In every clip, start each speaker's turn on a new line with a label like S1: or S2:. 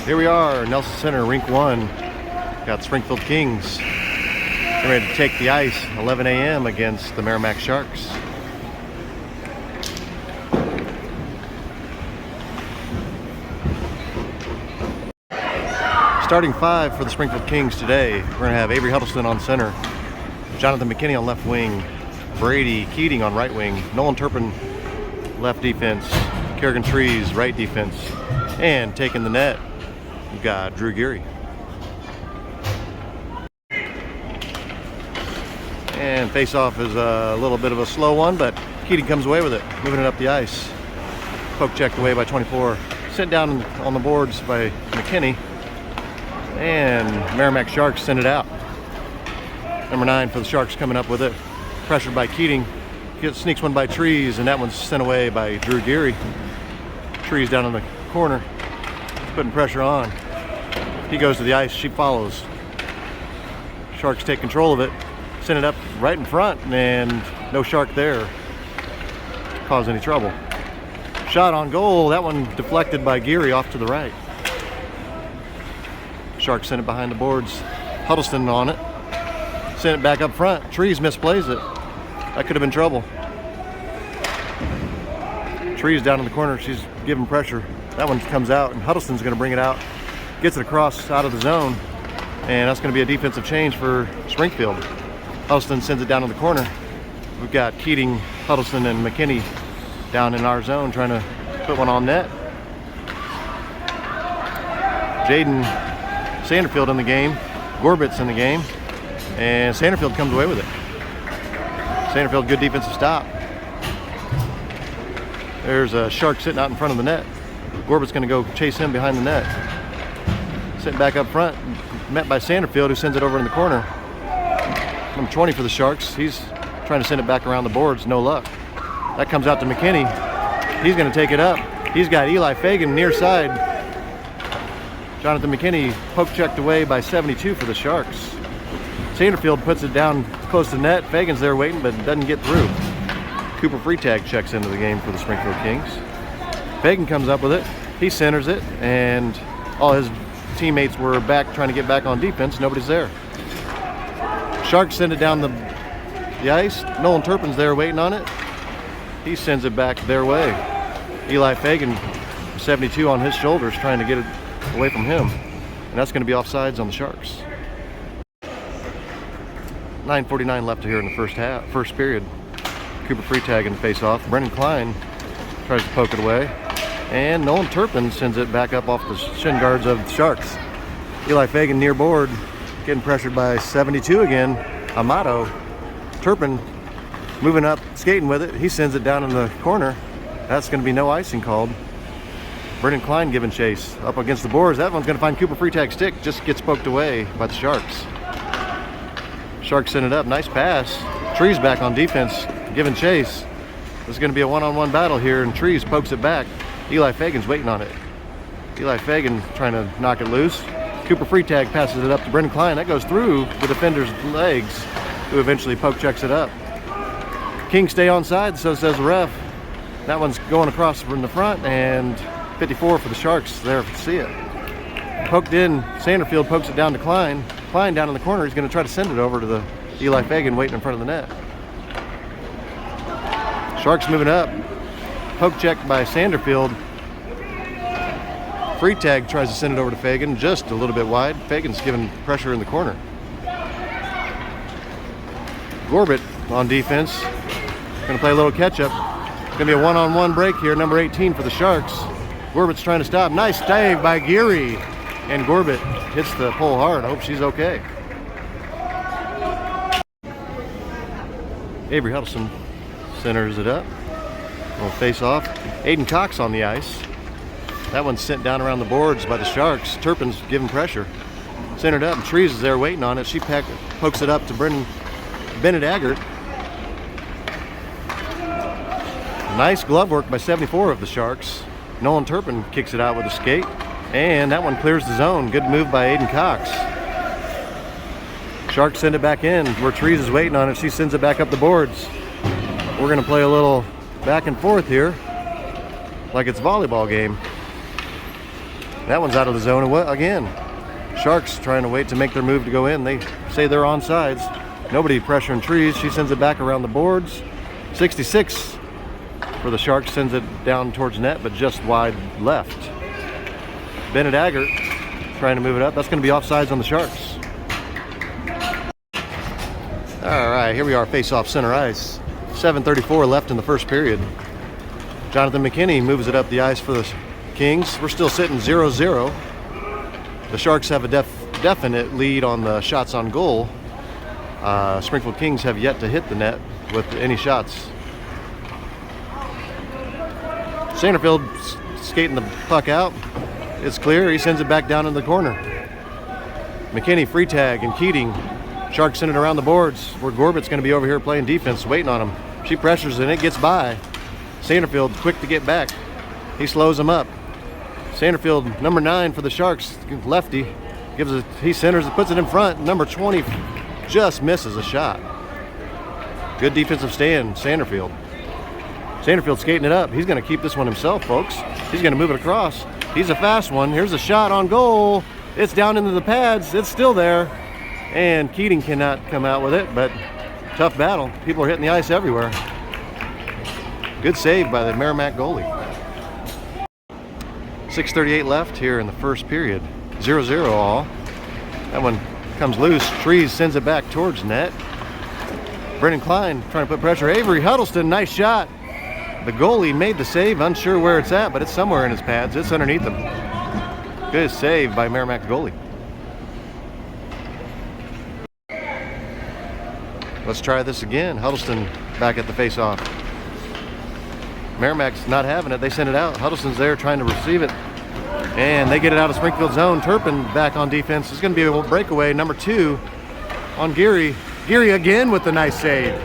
S1: Here we are, Nelson Center, Rink 1. Got Springfield Kings. They're ready to take the ice, 11 a.m. against the Meramec Sharks. Starting five for the Springfield Kings today, we're going to have Avery Huddleston on center, Jonathan McKinney on left wing, Brady Keating on right wing, Nolan Turpin left defense, Kerrigan Trees right defense, and taking the net, we've got Drew Geary. And face-off is a little bit of a slow one, but Keating comes away with it, moving it up the ice. Poke checked away by 24, sent down on the boards by McKinney, and Meramec Sharks send it out. Number 9 for the Sharks coming up with it, pressured by Keating. Sneaks one by Trees, and that one's sent away by Drew Geary. Trees down in the corner, putting pressure on. He goes to the ice, she follows. Sharks take control of it, send it up right in front, and no Shark there to cause any trouble. Shot on goal, that one deflected by Geary off to the right. Sharks send it behind the boards. Huddleston on it. Send it back up front. Trees misplays it. That could have been trouble. Trees down in the corner. She's giving pressure. That one comes out, and Huddleston's going to bring it out. Gets it across out of the zone, and that's going to be a defensive change for Springfield. Huddleston sends it down in the corner. We've got Keating, Huddleston, and McKinney down in our zone trying to put one on net. Jaden Sanderfield in the game, Gorbit's in the game, and Sanderfield comes away with it. Sanderfield, good defensive stop. There's a Shark sitting out in front of the net. Gorbit's going to go chase him behind the net. Sitting back up front, met by Sanderfield, who sends it over in the corner. Number 20 for the Sharks. He's trying to send it back around the boards, no luck. That comes out to McKinney. He's going to take it up. He's got Eli Fagan near side. Jonathan McKinney poke checked away by 72 for the Sharks. Sanderfield puts it down close to net. Fagan's there waiting, but doesn't get through. Cooper Freetag checks into the game for the Springfield Kings. Fagan comes up with it. He centers it, and all his teammates were back trying to get back on defense. Nobody's there. Sharks send it down the ice. Nolan Turpin's there waiting on it. He sends it back their way. Eli Fagan, 72 on his shoulders, trying to get it away from him, and that's going to be offsides on the Sharks. 9:49 left here in the first period. Cooper Freetag in the face-off. Brendan Klein tries to poke it away, and Nolan Turpin sends it back up off the shin guards of the Sharks. Eli Fagan near board, getting pressured by 72 again. Amato. Turpin moving up, skating with it. He sends it down in the corner. That's going to be no icing called. Brendan Klein giving chase up against the boards. That one's going to find Cooper Freetag's stick. Just gets poked away by the Sharks. Sharks send it up. Nice pass. Trees back on defense, giving chase. This is going to be a one-on-one battle here, and Trees pokes it back. Eli Fagan's waiting on it. Eli Fagan trying to knock it loose. Cooper Freetag passes it up to Brendan Klein. That goes through the defender's legs, who eventually poke checks it up. Kings stay onside, so says the ref. That one's going across from the front, and 54 for the Sharks there to see it. Poked in, Sanderfield pokes it down to Klein. Klein down in the corner, he's going to try to send it over to the Eli Fagan waiting in front of the net. Sharks moving up. Poke check by Sanderfield. Freetag tries to send it over to Fagan, just a little bit wide. Fagan's giving pressure in the corner. Gorbit on defense. Going to play a little catch-up. Going to be a one-on-one break here, number 18 for the Sharks. Gorbit's trying to stop. Nice save by Geary. And Gorbit hits the pole hard. I hope she's okay. Avery Huddleston centers it up. We'll face off. Aiden Cox on the ice. That one's sent down around the boards by the Sharks. Turpin's giving pressure. Centered up, and Trees is there waiting on it. She pokes it up to Bennett Aggert. Nice glove work by 74 of the Sharks. Nolan Turpin kicks it out with a skate, and that one clears the zone. Good move by Aiden Cox. Sharks send it back in where Trees is waiting on it. She sends it back up the boards. We're going to play a little back and forth here, like it's a volleyball game. That one's out of the zone again. Sharks trying to wait to make their move to go in. They say they're on sides. Nobody pressuring Trees. She sends it back around the boards. 66 for the Sharks, sends it down towards net, but just wide left. Bennett Aggert trying to move it up. That's going to be offsides on the Sharks. All right, here we are, face-off center ice. 7:34 left in the first period. Jonathan McKinney moves it up the ice for the Kings. We're still sitting 0-0. The Sharks have a definite lead on the shots on goal. Springfield Kings have yet to hit the net with any shots. Sanderfield skating the puck out. It's clear. He sends it back down in the corner. McKinney free tag and Keating. Sharks send it around the boards where Gorbat's going to be over here playing defense, waiting on him. She pressures and it gets by. Sanderfield quick to get back. He slows him up. Sanderfield, number 9 for the Sharks, lefty, he centers it, puts it in front. Number 20 just misses a shot. Good defensive stand, Sanderfield. Sanderfield skating it up. He's going to keep this one himself, folks. He's going to move it across. He's a fast one. Here's a shot on goal. It's down into the pads. It's still there. And Keating cannot come out with it, but tough battle. People are hitting the ice everywhere. Good save by the Meramec goalie. 6:38 left here in the first period. 0-0 all. That one comes loose. Trees sends it back towards net. Brendan Klein trying to put pressure. Avery Huddleston, nice shot. The goalie made the save, unsure where it's at, but it's somewhere in his pads. It's underneath him. Good save by Meramec goalie. Let's try this again. Huddleston back at the face-off. Meramec's not having it. They send it out. Huddleston's there trying to receive it. And they get it out of Springfield zone. Turpin back on defense. It's going to be a breakaway. Number 2 on Geary. Geary again with the nice save.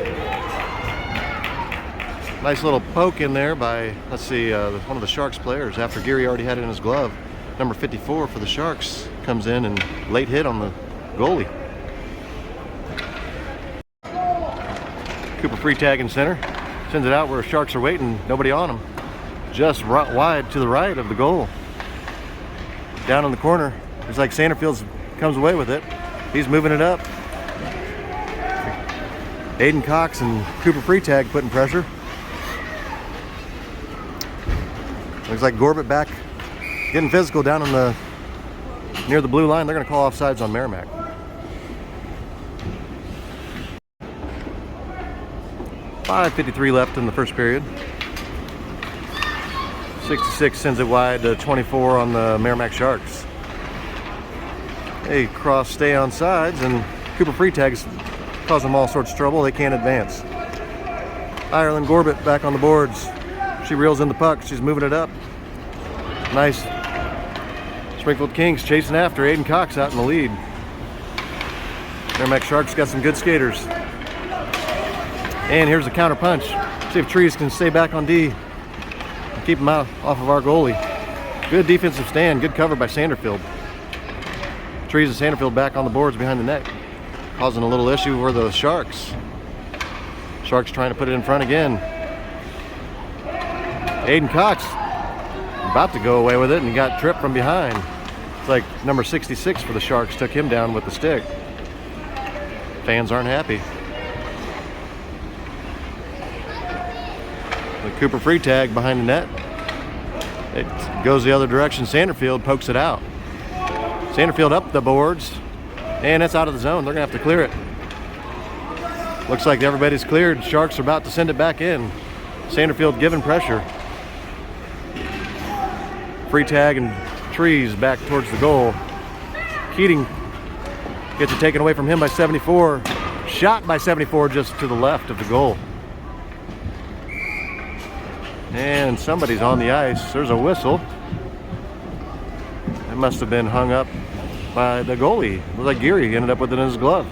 S1: Nice little poke in there by, let's see, one of the Sharks players after Geary already had it in his glove. Number 54 for the Sharks comes in and late hit on the goalie. Cooper free tag in center. Sends it out where Sharks are waiting. Nobody on him. Just wide to the right of the goal. Down in the corner. It's like Sanderfield comes away with it. He's moving it up. Aiden Cox and Cooper Freetag putting pressure. Looks like Gorbat back getting physical down in the near the blue line. They're going to call offsides on Meramec. .553 left in the first period. 66 sends it wide to 24 on the Meramec Sharks. They cross stay on sides, and Cooper Freetags cause them all sorts of trouble. They can't advance. Ireland Gorbat back on the boards. She reels in the puck. She's moving it up. Nice. Springfield Kings chasing after. Aiden Cox out in the lead. Meramec Sharks got some good skaters. And here's a counter punch. See if Trees can stay back on D. Keep him out off of our goalie. Good defensive stand. Good cover by Sanderfield. Trees and Sanderfield back on the boards behind the net. Causing a little issue for the Sharks. Sharks trying to put it in front again. Aiden Cox about to go away with it and he got tripped from behind. It's like number 66 for the Sharks took him down with the stick. Fans aren't happy. The Cooper free tag behind the net. It goes the other direction. Sanderfield pokes it out. Sanderfield up the boards. And it's out of the zone. They're going to have to clear it. Looks like everybody's cleared. Sharks are about to send it back in. Sanderfield giving pressure. Free tag and Trees back towards the goal. Keating gets it taken away from him by 74. Shot by 74 just to the left of the goal. And somebody's on the ice. There's a whistle. It must have been hung up by the goalie. It was like Geary ended up with it in his glove.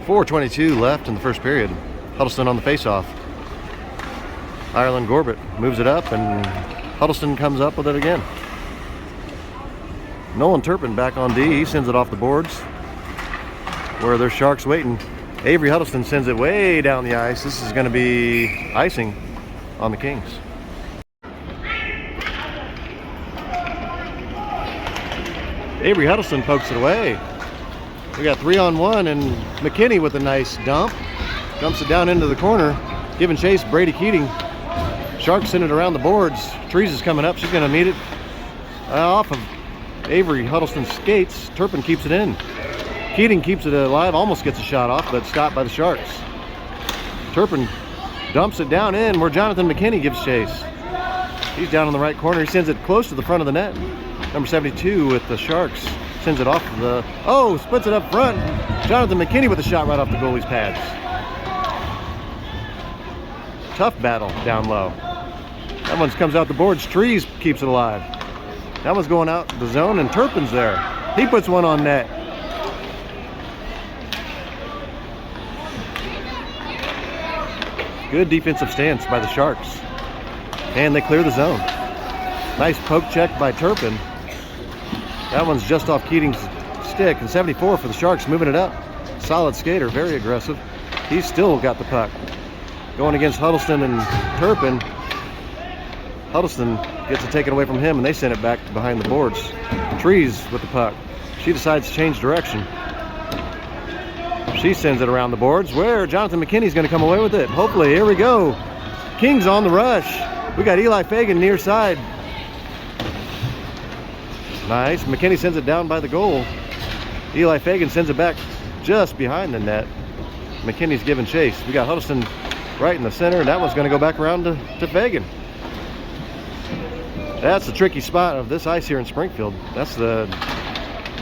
S1: 4:22 left in the first period. Huddleston on the faceoff. Ireland Gorbat moves it up and Huddleston comes up with it again. Nolan Turpin back on D. He sends it off the boards where there's Sharks waiting. Avery Huddleston sends it way down the ice. This is going to be icing on the Kings. Avery Huddleston pokes it away. We got 3-on-1, and McKinney with a nice dump. Dumps it down into the corner. Giving chase, Brady Keating. Sharks send it around the boards. Trees is coming up. She's going to meet it off of Avery Huddleston's skates. Turpin keeps it in. Keating keeps it alive, almost gets a shot off, but stopped by the Sharks. Turpin dumps it down in where Jonathan McKinney gives chase. He's down in the right corner. He sends it close to the front of the net. Number 72 with the Sharks sends it off the... Oh, splits it up front. Jonathan McKinney with a shot right off the goalie's pads. Tough battle down low. That one comes out the boards. Trees keeps it alive. That one's going out the zone, and Turpin's there. He puts one on net. Good defensive stance by the Sharks. And they clear the zone. Nice poke check by Turpin. That one's just off Keating's stick, and 74 for the Sharks, moving it up. Solid skater, very aggressive. He's still got the puck. Going against Huddleston and Turpin. Huddleston gets it taken away from him, and they send it back to behind the boards. Trees with the puck. She decides to change direction. She sends it around the boards where Jonathan McKinney's going to come away with it. Hopefully, here we go. Kings on the rush. We got Eli Fagan near side. Nice. McKinney sends it down by the goal. Eli Fagan sends it back just behind the net. McKinney's giving chase. We got Huddleston right in the center, and that one's going to go back around to Fagan. That's the tricky spot of this ice here in Springfield. That's the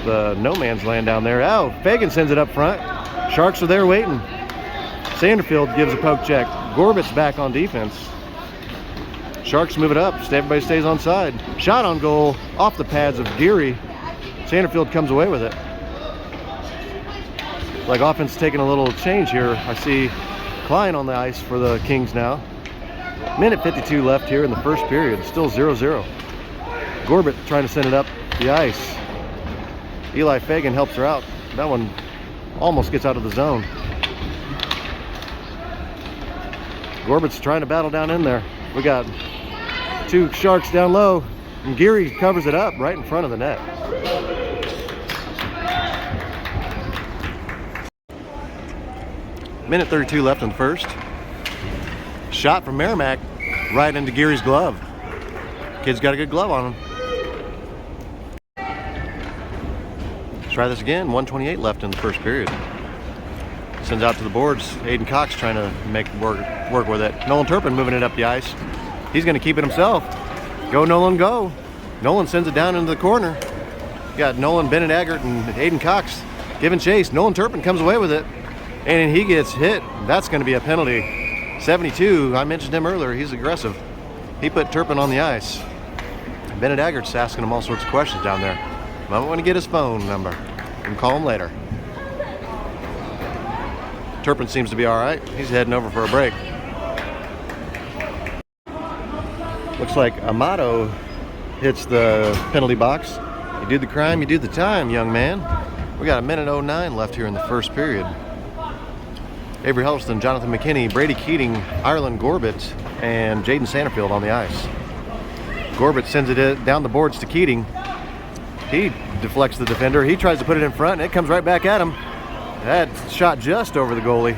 S1: no man's land down there. Oh, Fagan sends it up front. Sharks are there waiting. Sanderfield gives a poke check. Gorbat's back on defense. Sharks move it up. Everybody stays on side. Shot on goal off the pads of Geary. Sanderfield comes away with it. Like offense taking a little change here. I see Klein on the ice for the Kings now. Minute 52 left here in the first period. Still 0-0. Gorbit trying to send it up the ice. Eli Fagan helps her out. That one almost gets out of the zone. Gorbit's trying to battle down in there. We got two Sharks down low, and Geary covers it up right in front of the net. Minute 32 left in the first. Shot from Meramec right into Geary's glove. Kid's got a good glove on him. Let's try this again. 1:28 left in the first period. Sends out to the boards. Aiden Cox trying to make work with it. Nolan Turpin moving it up the ice. He's going to keep it himself. Go Nolan, go. Nolan sends it down into the corner. You got Nolan, Bennett Eggert, and Aiden Cox giving chase. Nolan Turpin comes away with it, and he gets hit. That's going to be a penalty. 72, I mentioned him earlier. He's aggressive. He put Turpin on the ice. Bennett Eggert's asking him all sorts of questions down there. Might want to get his phone number and call him later. Turpin seems to be all right. He's heading over for a break. Looks like Amato hits the penalty box. You do the crime, you do the time, young man. We got a minute 09 left here in the first period. Avery Huddleston, Jonathan McKinney, Brady Keating, Ireland Gorbit, and Jaden Sanderfield on the ice. Gorbit sends it down the boards to Keating. He deflects the defender. He tries to put it in front, and it comes right back at him. That shot just over the goalie.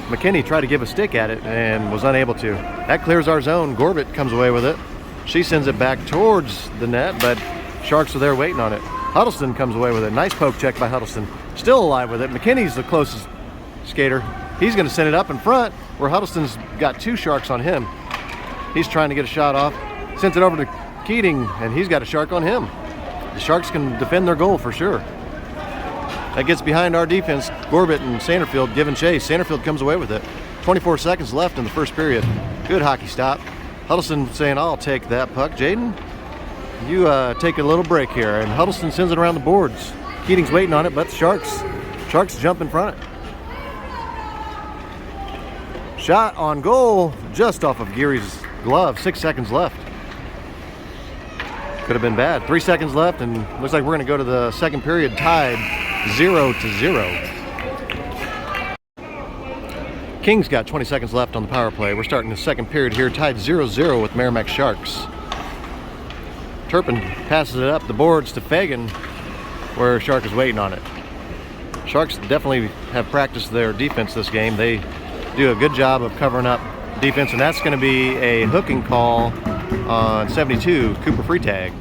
S1: McKinney tried to give a stick at it and was unable to. That clears our zone. Gorbit comes away with it. She sends it back towards the net, but Sharks are there waiting on it. Huddleston comes away with it. Nice poke check by Huddleston. Still alive with it. McKinney's the closest skater. He's going to send it up in front where Huddleston's got two Sharks on him. He's trying to get a shot off. Sends it over to Keating, and he's got a Shark on him. The Sharks can defend their goal for sure. That gets behind our defense. Gorbit and Sanderfield giving chase. Sanderfield comes away with it. 24 seconds left in the first period. Good hockey stop. Huddleston saying, I'll take that puck. Jaden, you take a little break here. And Huddleston sends it around the boards. Keating's waiting on it, but the Sharks jump in front. Shot on goal just off of Geary's glove. 6 seconds left. Could have been bad. 3 seconds left, and looks like we're going to go to the second period tied 0-0. Kings got 20 seconds left on the power play. We're starting the second period here tied 0-0 with Meramec Sharks. Turpin passes it up the boards to Fagan, where Shark is waiting on it. Sharks definitely have practiced their defense this game. They do a good job of covering up defense, and that's going to be a hooking call on 72, Cooper free tag.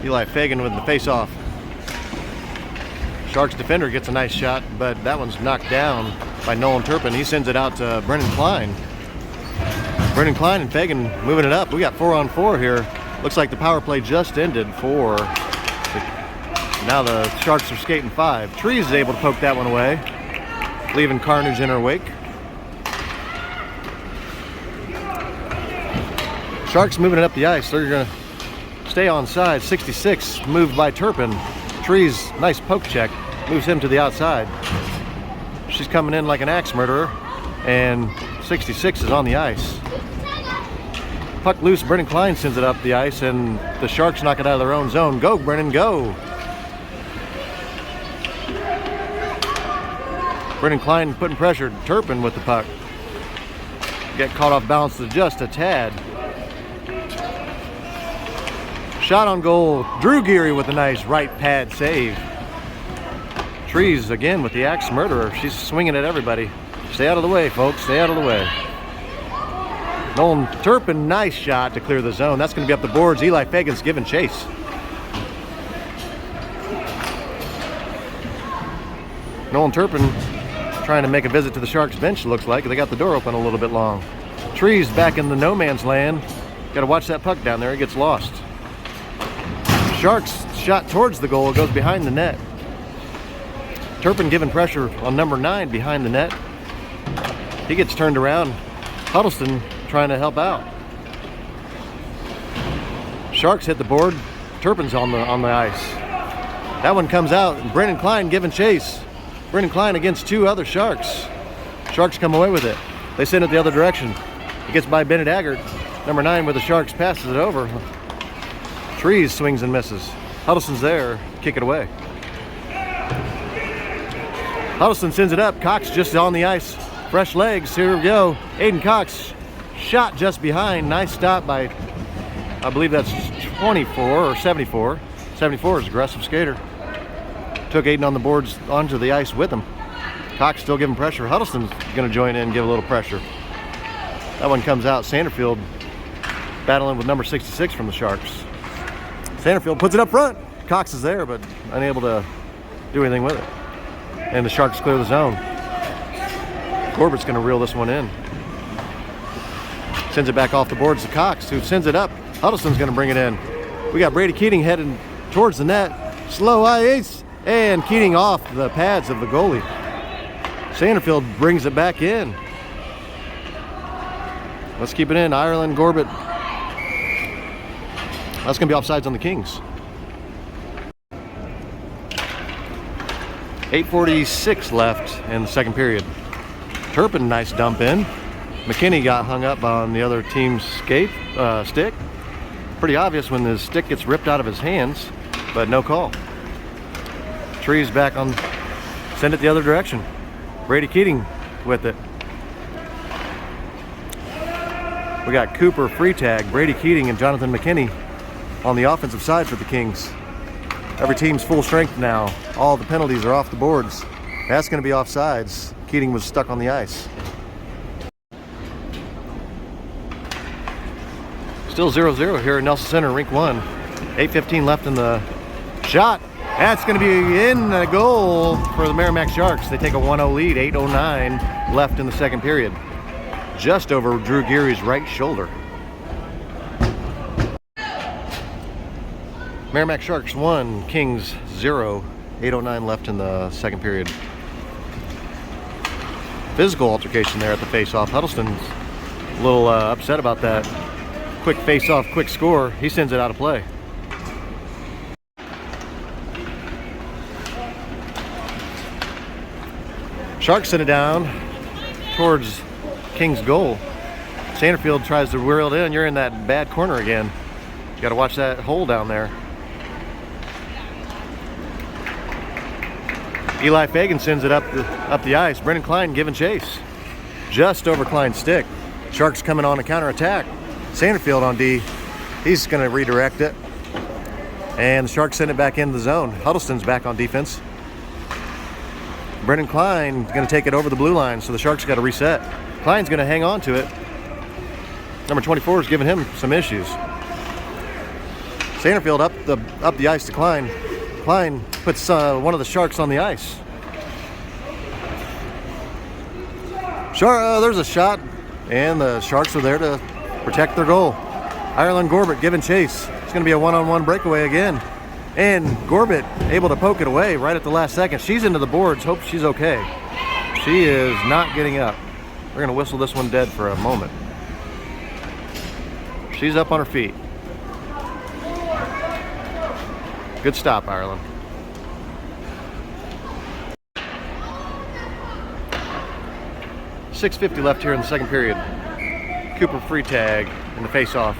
S1: Eli Fagan with the face-off. Sharks defender gets a nice shot, but that one's knocked down by Nolan Turpin. He sends it out to Brendan Klein. Brendan Klein and Fagan moving it up. We got 4-on-4 here. Looks like the power play just ended for now the Sharks are skating 5. Trees is able to poke that one away, leaving carnage in her wake. Sharks moving it up the ice. They're going to stay on side. 66 moved by Turpin. Trees, nice poke check, moves him to the outside. She's coming in like an axe murderer, and 66 is on the ice. Puck loose, Brendan Klein sends it up the ice, and the Sharks knock it out of their own zone. Go, Brendan, go! Brendan Klein putting pressure, Turpin with the puck. Get caught off balance to just a tad. Shot on goal, Drew Geary with a nice right pad save. Trees again with the axe murderer. She's swinging at everybody. Stay out of the way, folks, stay out of the way. Nolan Turpin, nice shot to clear the zone. That's going to be up the boards. Eli Fagan's giving chase. Nolan Turpin trying to make a visit to the Sharks bench, looks like. They got the door open a little bit long. Trees back in the no man's land. Got to watch that puck down there. It gets lost. Sharks shot towards the goal. It goes behind the net. Turpin giving pressure on number 9 behind the net. He gets turned around. Huddleston trying to help out. Sharks hit the board. Turpin's on the ice. That one comes out, and Brendan Klein giving chase. Brendan Klein against 2 other Sharks. Sharks come away with it. They send it the other direction. It gets by Bennett Aggart. Number 9 where the Sharks passes it over. Trees swings and misses. Huddleston's there, kick it away. Huddleston sends it up. Cox just on the ice. Fresh legs, here we go. Aiden Cox, shot just behind. Nice stop by, I believe that's 24 or 74. 74 is aggressive skater. Took Aiden on the boards onto the ice with him. Cox still giving pressure. Huddleston's going to join in and give a little pressure. That one comes out. Sanderfield battling with number 66 from the Sharks. Sanderfield puts it up front. Cox is there, but unable to do anything with it. And the Sharks clear the zone. Corbett's going to reel this one in. Sends it back off the boards to Cox, who sends it up. Huddleston's going to bring it in. We got Brady Keating heading towards the net. Slow ice, and Keating off the pads of the goalie. Sanderfield brings it back in. Let's keep it in. Ireland, Gorbett. That's going to be offsides on the Kings. 8:46 left in the second period. Turpin, nice dump in. McKinney got hung up on the other team's stick. Pretty obvious when the stick gets ripped out of his hands, but no call. Trees back on, send it the other direction. Brady Keating with it. We got Cooper free tag, Brady Keating and Jonathan McKinney on the offensive side for the Kings. Every team's full strength now. All the penalties are off the boards. That's going to be offsides. Keating was stuck on the ice. Still 0-0 here at Nelson Center, Rink 1. 8:15 left in the shot. That's going to be in the goal for the Meramec Sharks. They take a 1-0 lead, 8:09 left in the second period. Just over Drew Geary's right shoulder. Meramec Sharks 1, Kings 0. 8:09 left in the second period. Physical altercation there at the face-off. Huddleston's a little upset about that. Quick face-off, quick score. He sends it out of play. Sharks send it down towards King's goal. Sanderfield tries to whirl it in. You're in that bad corner again. Got to watch that hole down there. Eli Fagan sends it up the ice. Brendan Klein giving chase. Just over Klein's stick. Sharks coming on a counterattack. Sanderfield on D. He's going to redirect it. And the Sharks send it back into the zone. Huddleston's back on defense. Brendan Klein going to take it over the blue line, so the Sharks got to reset. Klein's going to hang on to it. Number 24 is giving him some issues. Sanderfield up the ice to Klein. Klein puts one of the Sharks on the ice. There's a shot, and the Sharks are there to protect their goal. Ireland Gorbett giving chase. It's going to be a one-on-one breakaway again. And Gorbett able to poke it away right at the last second. She's into the boards. Hope she's okay. She is not getting up. We're going to whistle this one dead for a moment. She's up on her feet. Good stop, Ireland. .650 left here in the second period. Cooper free tag in the face-off.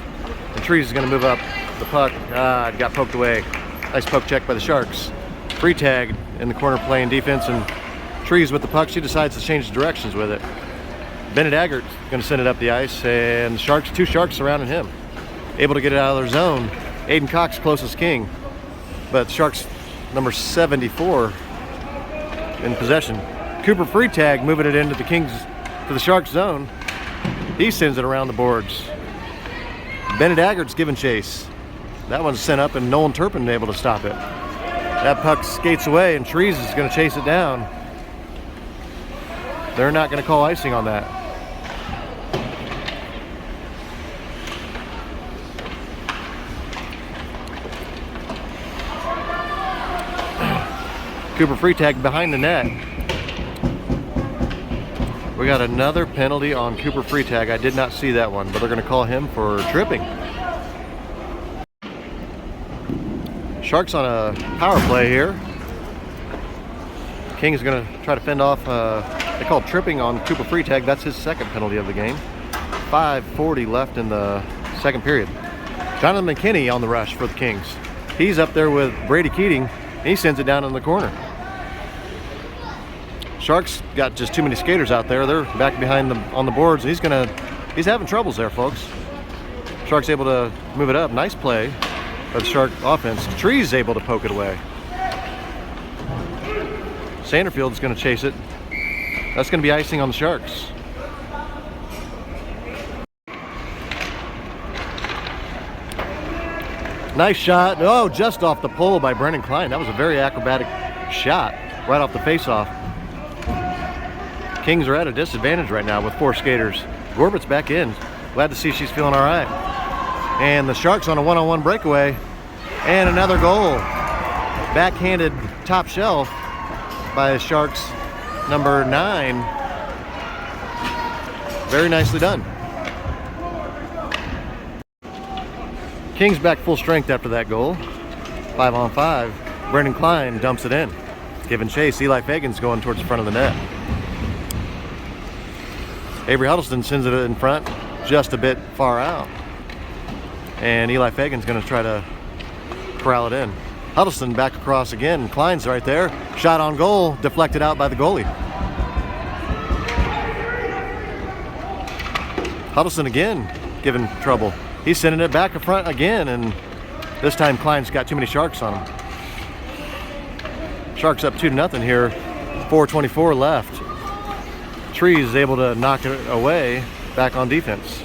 S1: And Trees is going to move up the puck. It got poked away. Nice poke check by the Sharks. Free tag in the corner playing defense, and Trees with the puck. She decides to change directions with it. Bennett Aggert's going to send it up the ice, and two Sharks surrounding him. Able to get it out of their zone. Aiden Cox closest King, but Sharks number 74 in possession. Cooper free tag moving it into the Sharks zone. He sends it around the boards. Bennett Aggert's giving chase. That one's sent up, and Nolan Turpin able to stop it. That puck skates away, and Trees is going to chase it down. They're not going to call icing on that. Cooper free tag behind the net. We got another penalty on Cooper free tag. I did not see that one, but they're going to call him for tripping. Sharks on a power play here. King's going to try to fend off. They called tripping on Cooper free tag. That's his second penalty of the game. 5:40 left in the second period. Jonathan McKinney on the rush for the Kings. He's up there with Brady Keating. He sends it down in the corner. Sharks got just too many skaters out there. They're back behind them on the boards. He's having troubles there, folks. Sharks able to move it up. Nice play by the Shark offense. Trees able to poke it away. Sanderfield's going to chase it. That's going to be icing on the Sharks. Nice shot. Oh, just off the pole by Brendan Klein. That was a very acrobatic shot right off the face-off. Kings are at a disadvantage right now with 4 skaters. Gorbett's back in. Glad to see she's feeling all right. And the Sharks on a one-on-one breakaway. And another goal. Backhanded top shelf by the Sharks number 9. Very nicely done. Kings back full strength after that goal. 5-on-5. Brendan Klein dumps it in. Giving chase. Eli Fagan's going towards the front of the net. Avery Huddleston sends it in front, just a bit far out. And Eli Fagan's going to try to corral it in. Huddleston back across again. Klein's right there. Shot on goal, deflected out by the goalie. Huddleston again giving trouble. He's sending it back in front again, and this time Klein's got too many Sharks on him. Sharks up 2-0 here. 4:24 left. Trees is able to knock it away, back on defense.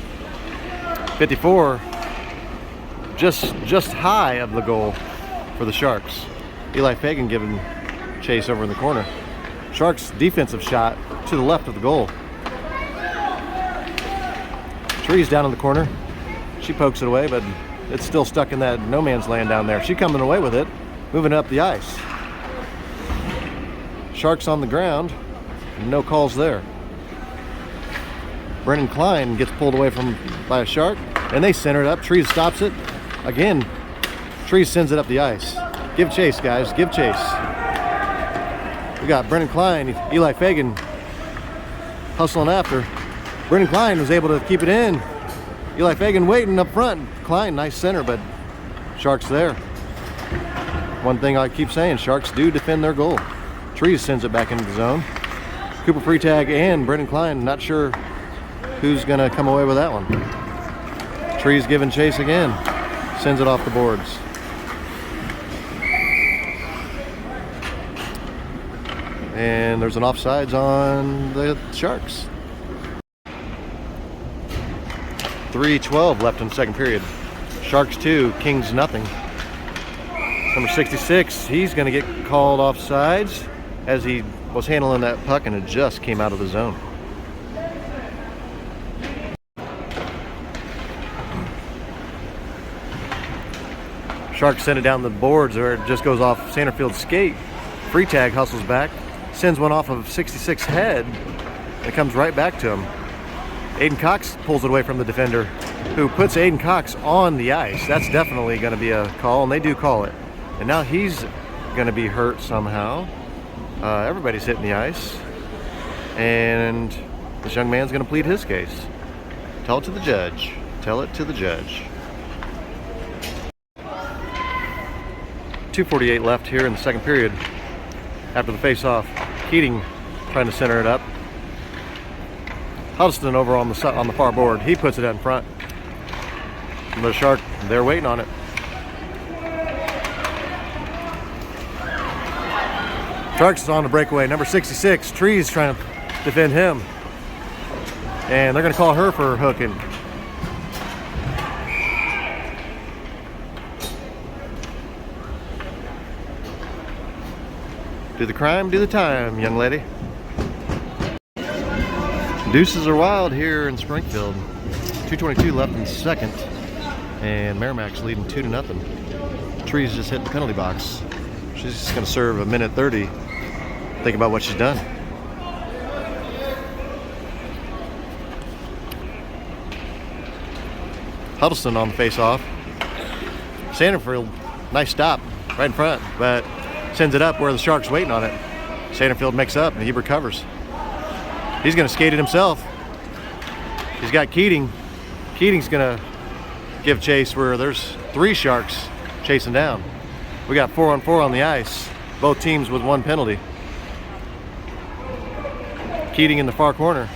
S1: 54, just high of the goal for the Sharks. Eli Fagan giving chase over in the corner. Sharks defensive shot to the left of the goal. Trees down in the corner. She pokes it away, but it's still stuck in that no man's land down there. She coming away with it, moving up the ice. Sharks on the ground, no calls there. Brendan Klein gets pulled away by a Shark, and they center it up. Trees stops it. Again, Trees sends it up the ice. Give chase, guys. Give chase. We got Brendan Klein, Eli Fagan hustling after. Brendan Klein was able to keep it in. Eli Fagan waiting up front. Klein, nice center, but Sharks there. One thing I keep saying, Sharks do defend their goal. Trees sends it back into the zone. Cooper free tag and Brendan Klein, not sure who's going to come away with that one. Trees giving chase again. Sends it off the boards. And there's an offsides on the Sharks. 3:12 left in the second period. Sharks 2, Kings nothing. Number 66, he's going to get called offsides as he was handling that puck and it just came out of the zone. Sharks send it down the boards where it just goes off Sanderfield's skate. Free tag hustles back, sends one off of 66 head, and it comes right back to him. Aiden Cox pulls it away from the defender, who puts Aiden Cox on the ice. That's definitely going to be a call, and they do call it. And now he's going to be hurt somehow. Everybody's hitting the ice, and this young man's going to plead his case. Tell it to the judge. Tell it to the judge. 2:48 left here in the second period. After the face-off, Keating trying to center it up. Huddleston over on the far board. He puts it out in front. And the Shark, they're waiting on it. Sharks is on the breakaway. Number 66, Trees trying to defend him. And they're going to call her for hooking. Do the crime, do the time, young lady. Deuces are wild here in Springfield. 2:22 left in the second. And Meramec's leading 2-0. Trees just hit the penalty box. She's just going to serve a minute 30. Think about what she's done. Huddleston on the face-off. Sanderfield, nice stop right in front, but sends it up where the Shark's waiting on it. Sanderfield makes up and he recovers. He's going to skate it himself. He's got Keating. Keating's going to give chase where there's 3 Sharks chasing down. We got 4-on-4 on the ice. Both teams with 1 penalty. Keating in the far corner,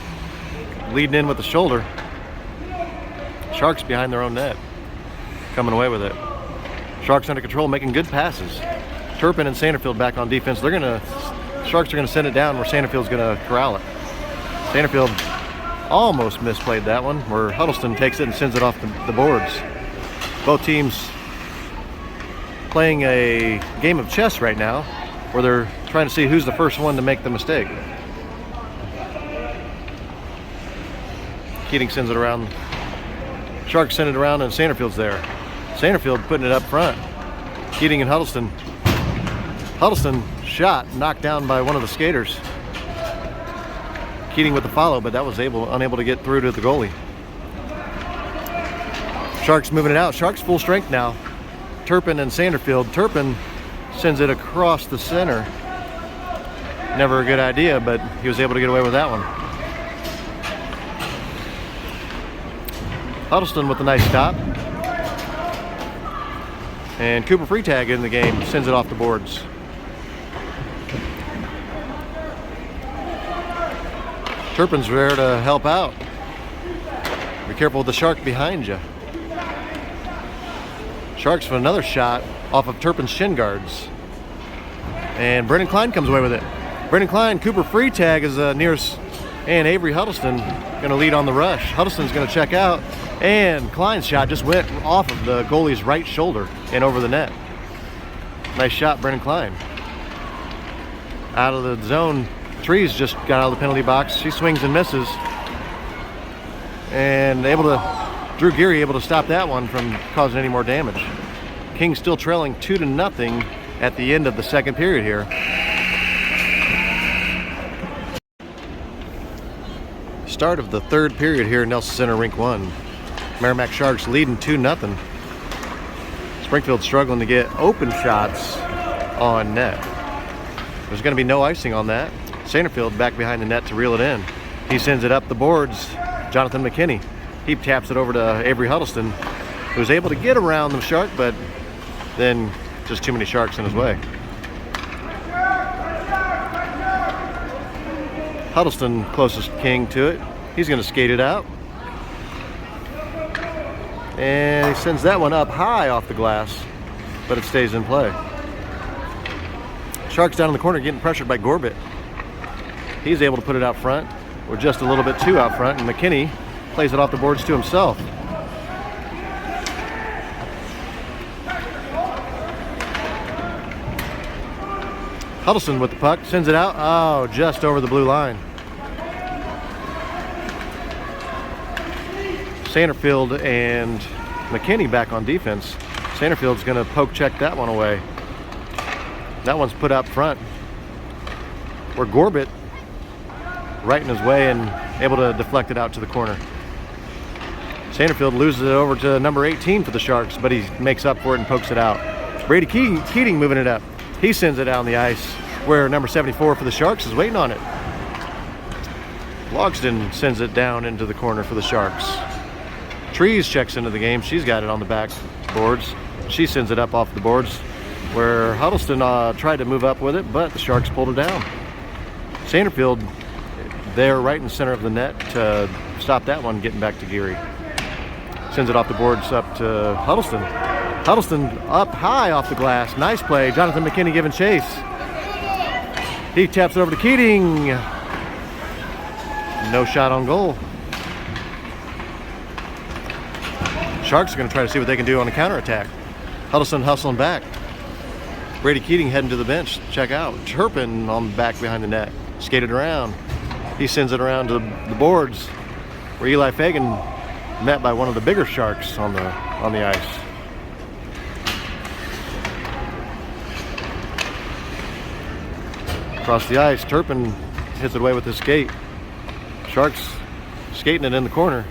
S1: leading in with the shoulder. Sharks behind their own net, coming away with it. Sharks under control, making good passes. Turpin and Sanderfield back on defense. Sharks are gonna send it down where Sanderfield's gonna corral it. Sanderfield almost misplayed that one, where Huddleston takes it and sends it off the boards. Both teams playing a game of chess right now, where they're trying to see who's the first one to make the mistake. Keating sends it around. Sharks send it around and Sanderfield's there. Sanderfield putting it up front. Keating and Huddleston. Huddleston shot, knocked down by one of the skaters. Keating with the follow, but that was unable to get through to the goalie. Sharks moving it out. Sharks full strength now. Turpin and Sanderfield. Turpin sends it across the center. Never a good idea, but he was able to get away with that one. Huddleston with a nice stop. And Cooper Freetag in the game, sends it off the boards. Turpin's there to help out. Be careful with the Shark behind you. Sharks for another shot off of Turpin's shin guards. And Brendan Klein comes away with it. Brendan Klein, Cooper Freetag is nearest, and Avery Huddleston going to lead on the rush. Huddleston's going to check out, and Klein's shot just went off of the goalie's right shoulder and over the net. Nice shot, Brendan Klein. Out of the zone, Trees just got out of the penalty box. She swings and misses. And Drew Geary able to stop that one from causing any more damage. Kings still trailing 2-0 at the end of the second period here. Start of the third period here at Nelson Center, Rink 1. Meramec Sharks leading 2-0. Springfield struggling to get open shots on net. There's going to be no icing on that. Sanderfield back behind the net to reel it in. He sends it up the boards. Jonathan McKinney. He taps it over to Avery Huddleston, who was able to get around the Shark, but then just too many Sharks in his way. Huddleston closest King to it. He's going to skate it out. And he sends that one up high off the glass, but it stays in play. Sharks down in the corner getting pressured by Gorbit. He's able to put it out front, or just a little bit too out front, and McKinney plays it off the boards to himself. Huddleston with the puck, sends it out. Oh, just over the blue line. Sanderfield and McKinney back on defense. Sanderfield's going to poke check that one away. That one's put up front, where Gorbit right in his way and able to deflect it out to the corner. Sanderfield loses it over to number 18 for the Sharks, but he makes up for it and pokes it out. Brady Keating moving it up. He sends it down the ice, where number 74 for the Sharks is waiting on it. Logsdon sends it down into the corner for the Sharks. Trees checks into the game. She's got it on the back boards. She sends it up off the boards, where Huddleston tried to move up with it, but the Sharks pulled it down. Sanderfield there right in the center of the net to stop that one getting back to Geary. Sends it off the boards up to Huddleston. Huddleston up high off the glass. Nice play. Jonathan McKinney giving chase. He taps it over to Keating. No shot on goal. Sharks are going to try to see what they can do on a counterattack. Huddleston hustling back. Brady Keating heading to the bench. Check out. Turpin on the back behind the net. Skated around. He sends it around to the boards, where Eli Fagan met by one of the bigger Sharks on the ice. Across the ice, Turpin hits it away with his skate. Sharks skating it in the corner.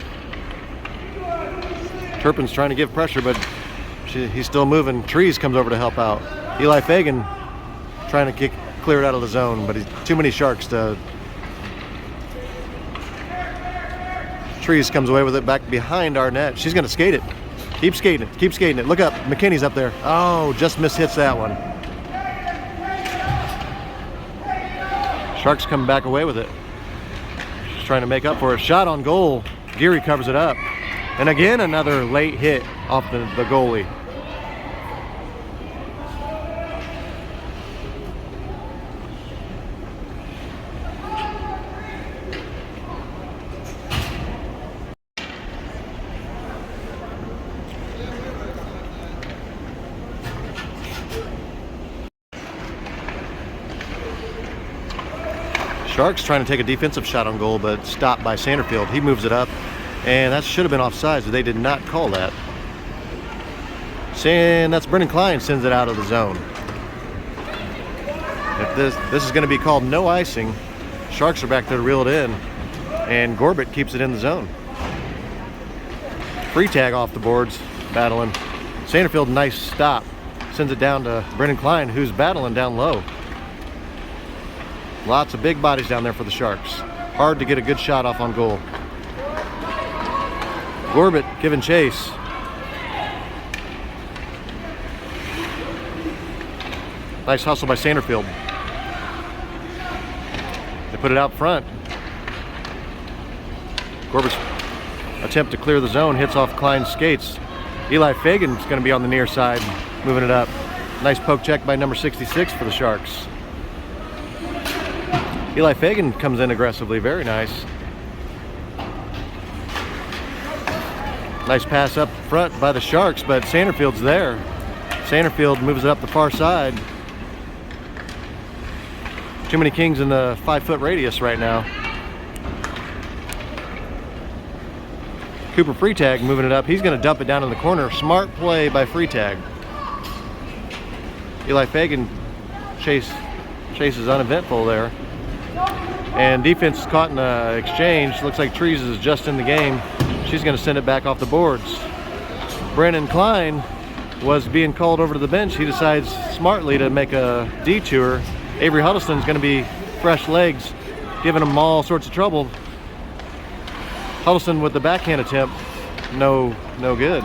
S1: Turpin's trying to give pressure, but he's still moving. Trees comes over to help out. Eli Fagan trying to clear it out of the zone, but too many Sharks to... Trees comes away with it back behind our net. She's going to skate it. Keep skating it. Keep skating it. Look up. McKinney's up there. Oh, just mishits that one. Sharks come back away with it. She's trying to make up for it. Shot on goal. Geary covers it up. And again, another late hit off the goalie. Sharks trying to take a defensive shot on goal, but stopped by Sanderfield. He moves it up, and that should have been offsides, but they did not call that. And that's Brendan Klein sends it out of the zone. If this is going to be called no icing, Sharks are back there to reel it in, and Gorbit keeps it in the zone. Free tag off the boards, battling. Sanderfield, nice stop. Sends it down to Brendan Klein, who's battling down low. Lots of big bodies down there for the Sharks. Hard to get a good shot off on goal. Gorbit giving chase. Nice hustle by Sanderfield. They put it out front. Gorbit's attempt to clear the zone hits off Klein's skates. Eli Fagan's going to be on the near side, moving it up. Nice poke check by number 66 for the Sharks. Eli Fagan comes in aggressively, very nice. Nice pass up front by the Sharks, but Sanderfield's there. Sanderfield moves it up the far side. Too many Kings in the 5-foot radius right now. Cooper Freetag moving it up. He's going to dump it down in the corner. Smart play by Freetag. Eli Fagan chases uneventful there. And defense is caught in the exchange. Looks like Trees is just in the game. She's going to send it back off the boards. Brendan Klein was being called over to the bench. He decides smartly to make a detour. Avery Huddleston's going to be fresh legs, giving him all sorts of trouble. Huddleston with the backhand attempt, no good.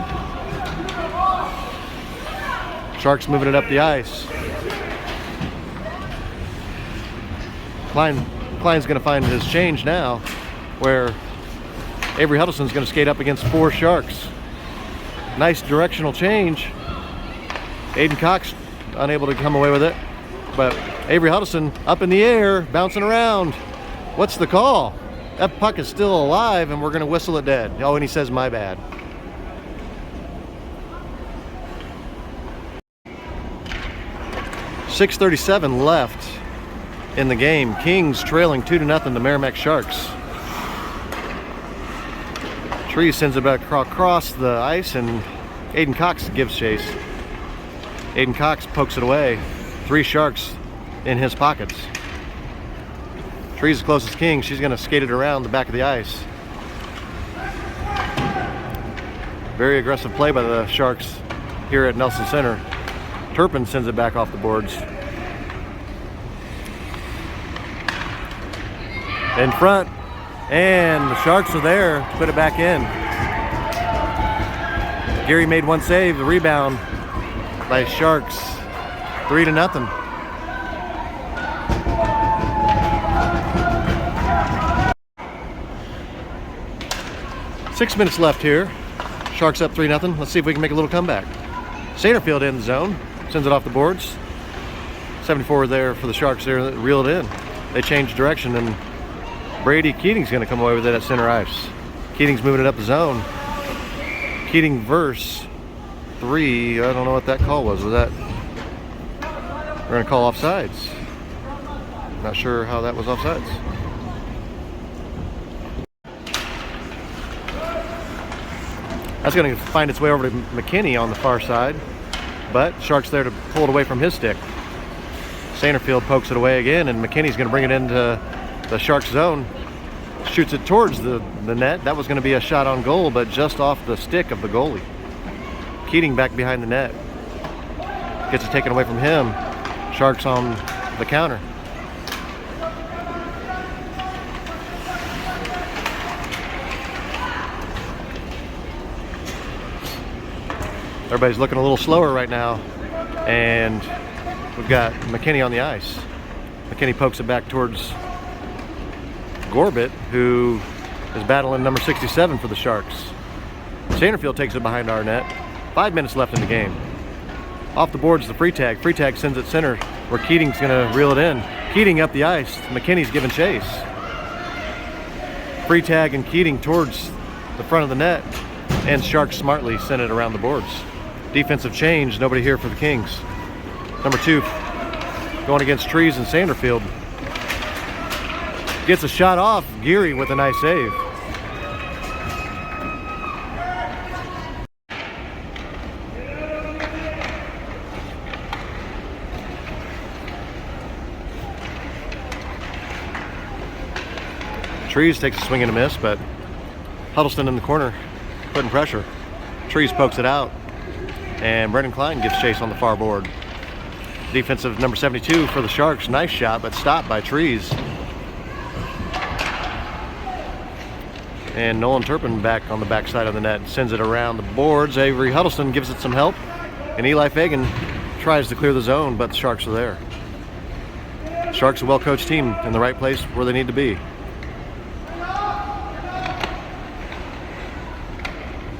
S1: Sharks moving it up the ice. Klein's going to find his change now, where Avery Huddleston's going to skate up against 4 Sharks. Nice directional change. Aiden Cox unable to come away with it, but Avery Huddleston up in the air, bouncing around. What's the call? That puck is still alive, and we're going to whistle it dead. Oh, and he says, my bad. .637 left in the game. Kings trailing 2-0 the Meramec Sharks. Tree sends it back across the ice, and Aiden Cox gives chase. Aiden Cox pokes it away. 3 Sharks in his pockets. Tree's the closest King. She's going to skate it around the back of the ice. Very aggressive play by the Sharks here at Nelson Center. Turpin sends it back off the boards. In front, and the Sharks are there to put it back in. Gary made one save, the rebound by Sharks, 3-0. Six minutes left here. Sharks up 3-0. Let's see if we can make a little comeback. Satterfield in the zone, sends it off the boards. 74 there for the Sharks there, reel it in. They change direction, and Brady Keating's going to come away with it at center ice. Keating's moving it up the zone. Keating verse 3. I don't know what that call was. Was that? We're going to call offsides. Not sure how that was offsides. That's going to find its way over to McKinney on the far side, but Sharks there to pull it away from his stick. Satterfield pokes it away again, and McKinney's going to bring it into the Sharks zone. Shoots it towards the net. That was going to be a shot on goal, but just off the stick of the goalie. Keating back behind the net. Gets it taken away from him. Sharks on the counter. Everybody's looking a little slower right now, and we've got McKinney on the ice. McKinney pokes it back towards Gorbett, who is battling number 67 for the Sharks. Satterfield takes it behind our net. 5 minutes left in the game. Off the boards, the free tag. Free tag sends it center, where Keating's going to reel it in. Keating up the ice. McKinney's giving chase. Free tag and Keating towards the front of the net, and Sharks smartly send it around the boards. Defensive change, nobody here for the Kings. Number 2 going against Trees and Satterfield. Gets a shot off. Geary with a nice save. Trees takes a swing and a miss, but Huddleston in the corner putting pressure. Trees pokes it out, and Brendan Klein gets chase on the far board. Defensive number 72 for the Sharks. Nice shot, but stopped by Trees. And Nolan Turpin back on the backside of the net, sends it around the boards. Avery Huddleston gives it some help, and Eli Fagan tries to clear the zone, but the Sharks are there. Sharks a well-coached team in the right place where they need to be.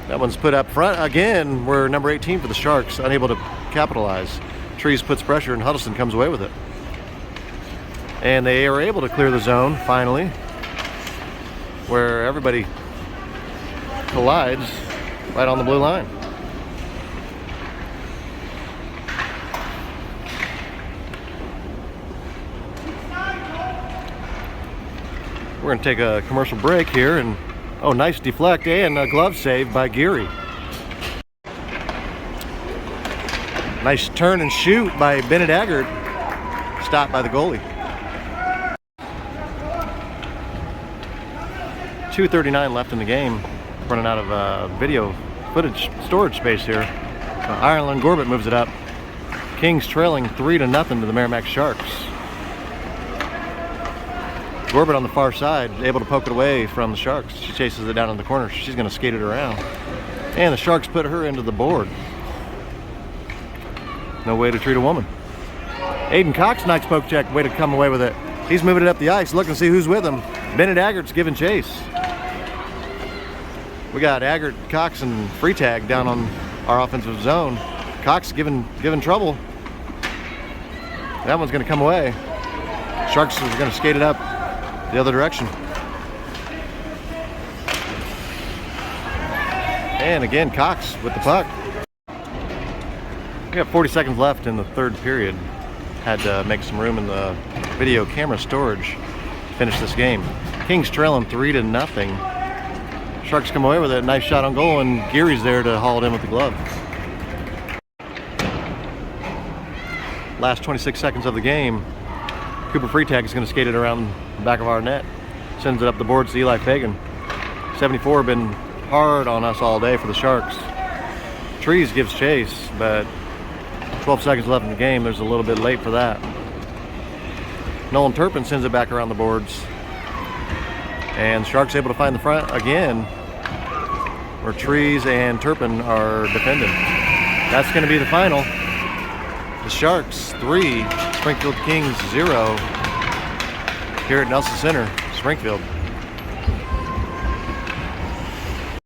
S1: That one's put up front again. We're number 18 for the Sharks, unable to capitalize. Trees puts pressure, and Huddleston comes away with it. And they are able to clear the zone finally, where everybody collides right on the blue line. We're going to take a commercial break here, and oh, nice deflect and a glove save by Geary. Nice turn and shoot by Bennett Aggert, stopped by the goalie. 2:39 left in the game. Running out of video footage storage space here. Ireland Gorbett moves it up. Kings trailing 3-0 to the Meramec Sharks. Gorbett on the far side, able to poke it away from the Sharks. She chases it down in the corner. She's going to skate it around. And the Sharks put her into the board. No way to treat a woman. Aiden Cox, nice poke check, way to come away with it. He's moving it up the ice, looking to see who's with him. Bennett Aggert's giving chase. We got Aggert, Cox, and Freitag down on our offensive zone. Cox giving trouble. That one's going to come away. Sharks are going to skate it up the other direction. And again, Cox with the puck. We got 40 seconds left in the third period. Had to make some room in the video camera storage to finish this game. Kings trailing 3-0. Sharks come away with a nice shot on goal, and Geary's there to haul it in with the glove. Last 26 seconds of the game. Cooper Freitag is going to skate it around the back of our net. Sends it up the boards to Eli Fagan. 74 been hard on us all day for the Sharks. Trees gives chase, but 12 seconds left in the game. There's a little bit late for that. Nolan Turpin sends it back around the boards. And Sharks able to find the front again, where Trees and Turpin are defending. That's going to be the final. The Sharks 3, Springfield Kings 0 here at Nelson Center, Springfield.